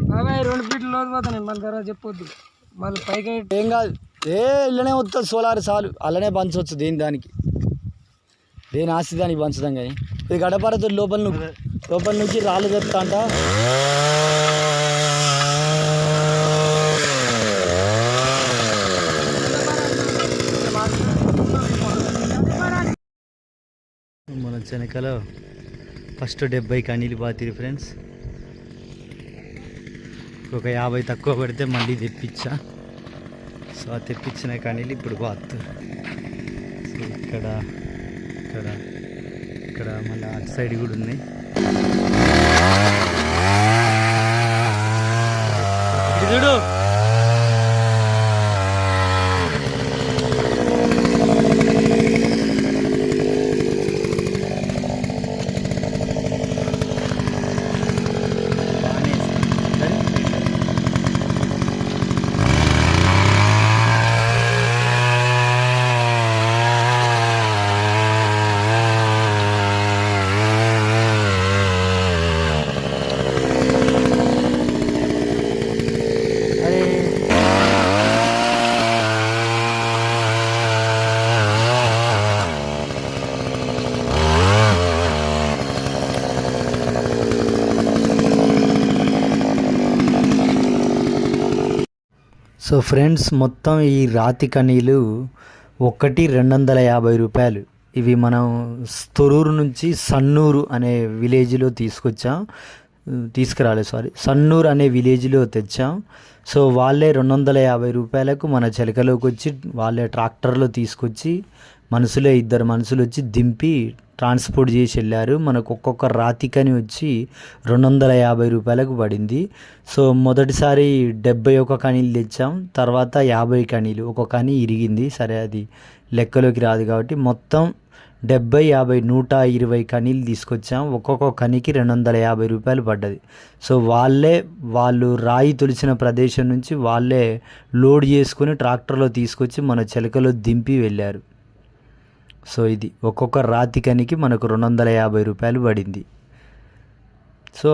బాబాయ్ 2 ఫీట్లు లోతు పోతాను మన తర్వాత చెప్పొద్దు మళ్ళీ పైకి ఏం కాదు. ఇళ్ళనే వస్తుంది సోలార్ చాలు, అలానే పంచవచ్చు దానికి దేని ఆస్తి దానికి పంచుతాం. కానీ ఇది గడపరతో లోపల నుంచి రాళ్ళు తెస్తా అంట. మన చెనకలో ఫస్ట్ 70 కనీలు బాతిరి ఫ్రెండ్స్. ఒక 50 తక్కువ పడితే మళ్ళీ తెప్పించా. సో ఆ తెప్పించిన కనీలు ఇప్పుడు బాతు. సో ఇక్కడ ఇక్కడ ఇక్కడ మళ్ళీ అటు సైడ్ కూడా ఉన్నాయి. చూడు సో ఫ్రెండ్స్, మొత్తం ఈ రాతి కనీలు ఒకటి 250 రూపాయలు. ఇవి మనం తొరూరు నుంచి సన్నూరు అనే విలేజ్లో సన్నూరు అనే విలేజ్లో తెచ్చాం. సో వాళ్ళే 250 రూపాయలకు మన చిలకలోకి వచ్చి వాళ్ళే ట్రాక్టర్లో తీసుకొచ్చి ఇద్దరు మనుషులు వచ్చి దింపి ట్రాన్స్పోర్ట్ చేసి వెళ్ళారు. మనకు ఒక్కొక్క రాతికని వచ్చి 250 రూపాయలకు పడింది. సో మొదటిసారి 71 కనీలు తెచ్చాం, తర్వాత 50 కనీలు. ఒక కని ఇరిగింది, సరే అది లెక్కలోకి రాదు కాబట్టి మొత్తం 70, 50, 120 కనీలు తీసుకొచ్చాం. ఒక్కొక్క కనికి 250 రూపాయలు పడ్డది. సో వాళ్ళు రాయి తొలిచిన ప్రదేశం నుంచి వాళ్ళే లోడ్ చేసుకుని ట్రాక్టర్లో తీసుకొచ్చి మన చిలకలో దింపి వెళ్ళారు. సో ఇది ఒక్కొక్క రాతి కనికి మనకు 250 రూపాయలు పడింది. సో